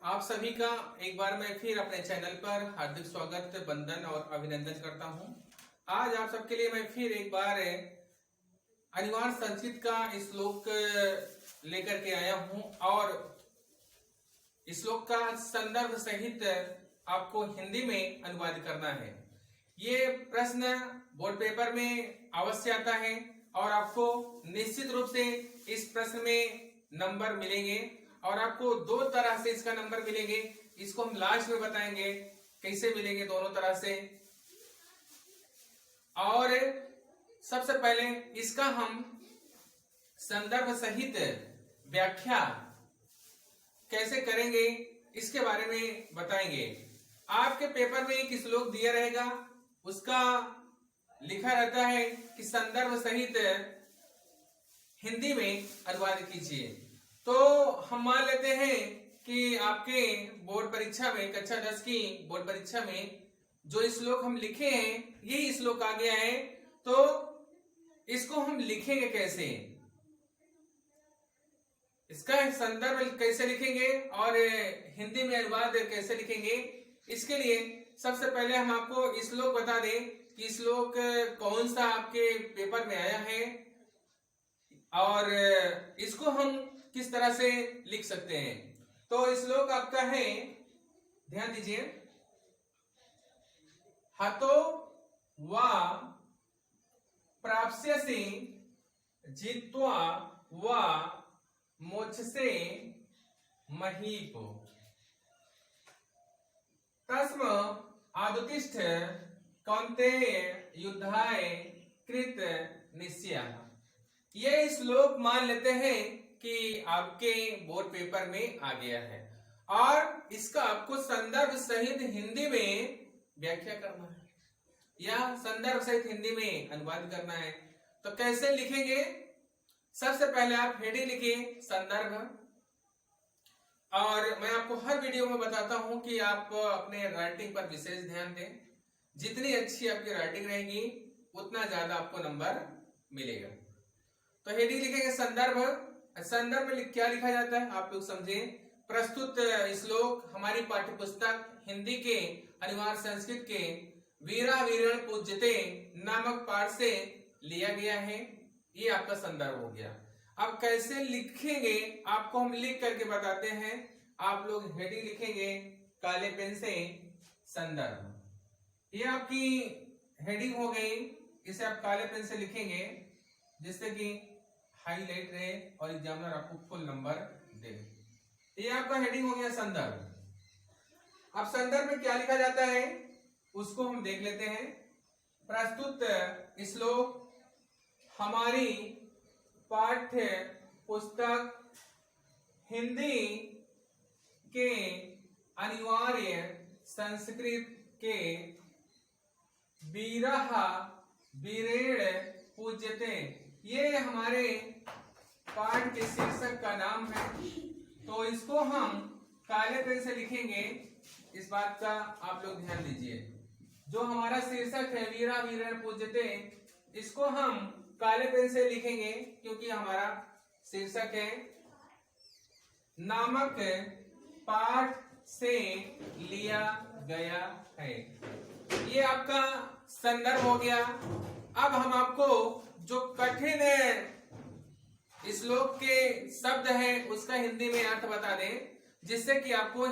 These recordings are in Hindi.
आप सभी का एक बार मैं फिर अपने चैनल पर हार्दिक स्वागत, वंदन और अभिनंदन करता हूं। आज आप सबके लिए मैं फिर एक बार अनिवार्य संस्कृत का श्लोक लेकर के आया हूं और श्लोक का संदर्भ सहित आपको हिंदी में अनुवाद करना है। ये प्रश्न बोर्ड पेपर में अवश्य आता है और आपको निश्चित रूप से इस प्रश्न में नंबर मिलेंगे और आपको दो तरह से इसका नंबर मिलेंगे। इसको हम लास्ट में बताएंगे कैसे मिलेंगे दोनों तरह से। और सबसे पहले इसका हम संदर्भ सहित व्याख्या कैसे करेंगे इसके बारे में बताएंगे। आपके पेपर में एक श्लोक दिया रहेगा, उसका लिखा रहता है कि संदर्भ सहित हिंदी में अनुवाद कीजिए। तो हम मान लेते हैं कि आपके बोर्ड परीक्षा में कक्षा 10 की बोर्ड परीक्षा में जो श्लोक हम लिखे हैं यही श्लोक आ गया है। तो इसको हम लिखेंगे कैसे, इसका संदर्भ कैसे लिखेंगे और हिंदी में अनुवाद कैसे लिखेंगे, इसके लिए सबसे पहले हम आपको श्लोक बता दें कि श्लोक कौन सा आपके पेपर में आया है और इसको हम किस तरह से लिख सकते हैं। तो श्लोक आपका है, ध्यान दीजिए, हतो वा प्राप्स्यसि जित्वा वा मोक्षसे महीपो तस्म आदुतिष्ठ कौन्तेय युद्धाय कृत निश्चयः। ये श्लोक मान लेते हैं कि आपके बोर्ड पेपर में आ गया है और इसका आपको संदर्भ सहित हिंदी में व्याख्या करना है या संदर्भ सहित हिंदी में अनुवाद करना है। तो कैसे लिखेंगे, सबसे पहले आप हेडिंग लिखिए संदर्भ। और मैं आपको हर वीडियो में बताता हूं कि आप अपने राइटिंग पर विशेष ध्यान दें। जितनी अच्छी आपकी राइटिंग रहेगी उतना ज्यादा आपको नंबर मिलेगा। तो हेडिंग लिखेंगे संदर्भ। संदर्भ में क्या लिखा जाता है आप लोग समझें। प्रस्तुत श्लोक हमारी पाठ्य पुस्तक हिंदी के अनिवार्य संस्कृत के वीरा वीरण पूज्यते नामक पाठ से लिया गया है। ये आपका संदर्भ हो गया। अब कैसे लिखेंगे आपको हम लिख करके बताते हैं। आप लोग हेडिंग लिखेंगे काले पेन से संदर्भ। ये आपकी हेडिंग हो गई, इसे आप काले पेन से लिखेंगे जिससे कि हाईलाइट रहे और एग्जामिनर आपको फुल नंबर दे। ये आपका हेडिंग हो गया संदर्भ। अब संदर्भ में क्या लिखा जाता है उसको हम देख लेते हैं। प्रस्तुत श्लोक हमारी पाठ्य पुस्तक हिंदी के अनिवार्य संस्कृत के वीरः वीरेण पूज्यते, ये हमारे पाठ के शीर्षक का नाम है। तो इसको हम काले पेन से लिखेंगे। इस बात का आप लोग ध्यान दीजिए। जो हमारा शीर्षक है वीरा वीरण पूज्यते, इसको हम काले पेन से लिखेंगे क्योंकि हमारा शीर्षक है। नामक पाठ से लिया गया है। ये आपका संदर्भ हो गया। अब हम आपको जो कठिन श्लोक के शब्द है उसका हिंदी में अर्थ बता दें जिससे कि आपको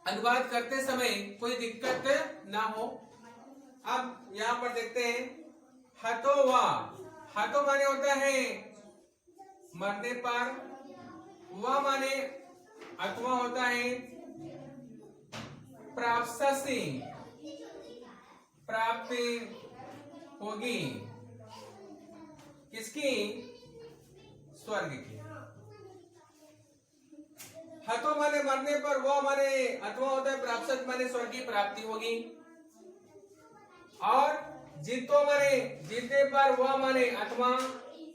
अनुवाद करते समय कोई दिक्कत ना हो। अब यहां पर देखते हैं, हतो वा, हतो माने होता है मरने पर, वा माने अथवा होता है प्राप्स्यसि, प्राप्ति होगी किसकी, स्वर्ग की। हतो माने मरने पर, वो माने अथवा होता है प्राप्त माने स्वर्ग की प्राप्ति होगी। और जितो माने जीतने पर, वह माने अथवा,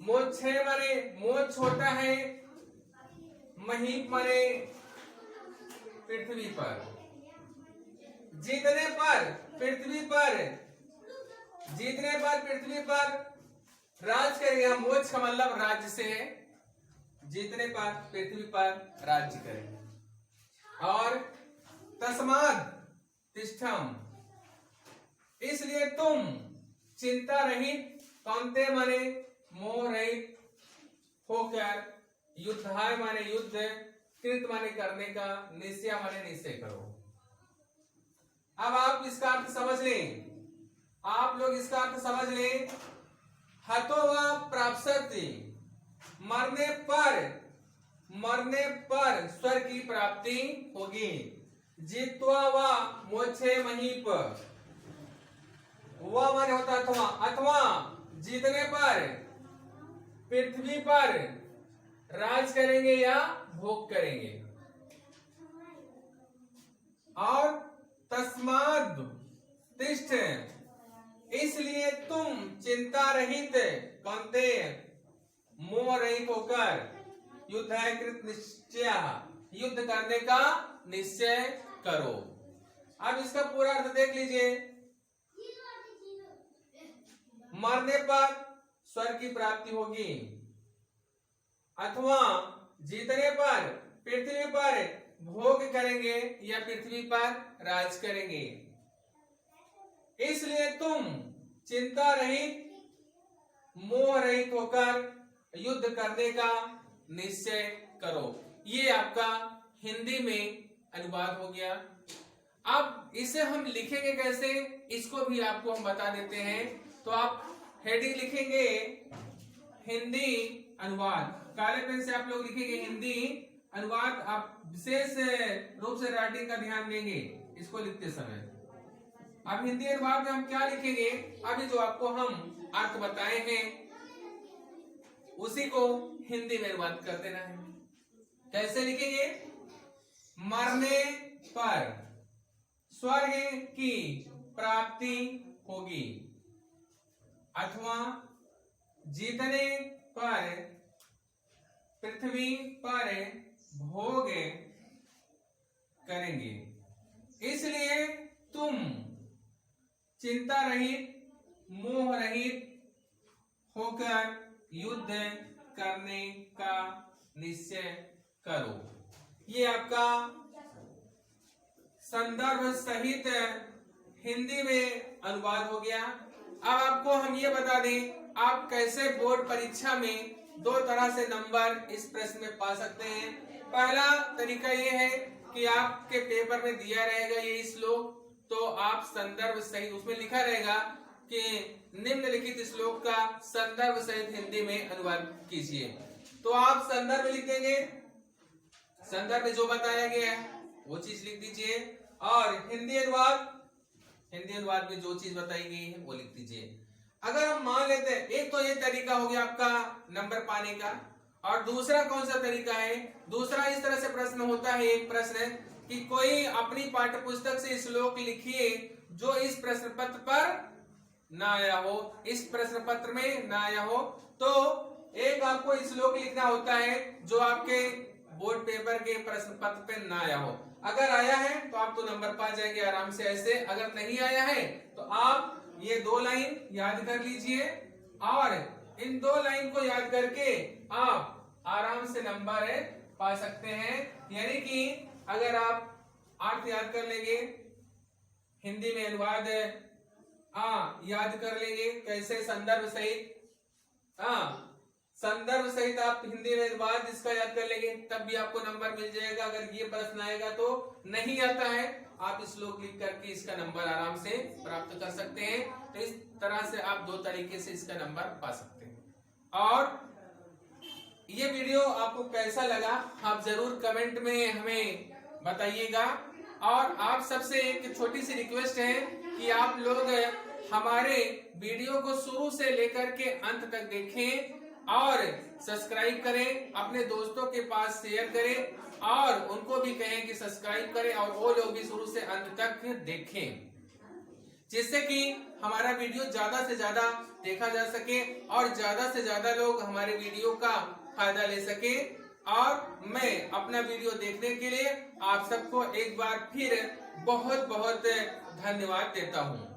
मोक्ष माने मोक्ष होता है, महीप माने पृथ्वी पर, जीतने पर पृथ्वी पर, जीतने पर पृथ्वी पर राज करेगा। मोक्ष का मतलब राज्य से है, जीतने पर पृथ्वी पर राज्य करें। और तस्माद तिष्ठम, इसलिए तुम चिंता रहित, कौनते माने मोह रहित होकर, युद्धाय माने युद्ध, कृत माने करने का, निश्चय माने निश्चय करो। अब आप इसका अर्थ समझ लें, आप लोग इसका अर्थ समझ लें। हतो व प्राप्स्यति, मरने पर स्वर्ग की प्राप्ति होगी। जित्वा व मोक्षे महीप, वह माने होता अथवा, अथवा जीतने पर पृथ्वी पर राज करेंगे या भोग करेंगे। और तस्माद तिष्ठ, इसलिए तुम चिंता रहित, कौनते मोह रहित होकर, युद्धाय कृत निश्चय, युद्ध करने का निश्चय करो। अब इसका पूरा अर्थ देख लीजिए। मरने पर स्वर्ग की प्राप्ति होगी, अथवा जीतने पर पृथ्वी पर भोग करेंगे या पृथ्वी पर राज करेंगे। इसलिए तुम चिंता रहित, मोह रहित होकर युद्ध करने का निश्चय करो। ये आपका हिंदी में अनुवाद हो गया। अब इसे हम लिखेंगे कैसे, इसको भी आपको हम बता देते हैं। तो आप हेडिंग लिखेंगे हिंदी अनुवाद, काले पेन से आप लोग लिखेंगे हिंदी अनुवाद। आप विशेष रूप से राइटिंग का ध्यान देंगे इसको लिखते समय। अब हिंदी अनुवाद में हम क्या लिखेंगे, अभी जो आपको हम अर्थ बताए हैं उसी को हिंदी में अनुवाद कर देना है। कैसे लिखेंगे, मरने पर स्वर्ग की प्राप्ति होगी, अथवा जीतने पर पृथ्वी पर भोग करेंगे। इसलिए तुम चिंता रहित, मोह रहित होकर युद्ध करने का निश्चय करो। ये आपका संदर्भ सहित हिंदी में अनुवाद हो गया। अब आपको हम ये बता दें, आप कैसे बोर्ड परीक्षा में दो तरह से नंबर इस प्रश्न में पा सकते हैं। पहला तरीका ये है कि आपके पेपर में दिया रहेगा ये श्लोक, तो आप संदर्भ सहित, उसमें लिखा रहेगा कि निम्नलिखित श्लोक का संदर्भ सहित हिंदी में अनुवाद कीजिए। तो आप संदर्भ लिख देंगे, संदर्भ में जो बताया गया है वो चीज लिख दीजिए, और हिंदी अनुवाद में जो चीज बताई गई है वो लिख दीजिए। अगर हम मान लेते हैं, एक तो ये तरीका हो गया आपका नंबर पाने का, और दूसरा कौन सा तरीका है, दूसरा इस तरह से प्रश्न होता है, एक प्रश्न कि कोई अपनी पाठ्य पुस्तक से श्लोक लिखिए जो इस प्रश्न पत्र पर ना आया हो, इस प्रश्न पत्र में ना आया हो। तो एक आपको श्लोक लिखना होता है जो आपके बोर्ड पेपर के प्रश्न पत्र पे ना आया हो। अगर आया है तो आप तो नंबर पा जाएंगे आराम से ऐसे। अगर नहीं आया है तो आप ये दो लाइन याद कर लीजिए, और इन दो लाइन को याद करके आप आराम से नंबर पा सकते हैं। यानी कि अगर आप अर्थ याद कर लेंगे, हिंदी में अनुवाद याद कर लेंगे कैसे, संदर्भ सहित, संदर्भ सहित आप हिंदी में अनुवाद इसका याद कर लेंगे, तब भी आपको नंबर मिल जाएगा। अगर ये प्रश्न आएगा तो नहीं आता है, आप श्लोक लिख करके इसका नंबर आराम से प्राप्त कर सकते हैं। तो इस तरह से आप दो तरीके से इसका नंबर पा सकते हैं। और ये वीडियो आपको कैसा लगा आप जरूर कमेंट में हमें बताइएगा। और आप सबसे एक छोटी सी रिक्वेस्ट है कि आप लोग हमारे वीडियो को शुरू से लेकर के अंत तक देखें और सब्सक्राइब करें, अपने दोस्तों के पास शेयर करें और उनको भी कहें कि सब्सक्राइब करें, और वो लोग भी शुरू से अंत तक देखें, जिससे कि हमारा वीडियो ज्यादा से ज्यादा देखा जा सके और ज्यादा से ज्यादा लोग हमारे वीडियो का फायदा ले सके। और मैं अपना वीडियो देखने के लिए आप सबको एक बार फिर बहुत बहुत धन्यवाद देता हूँ।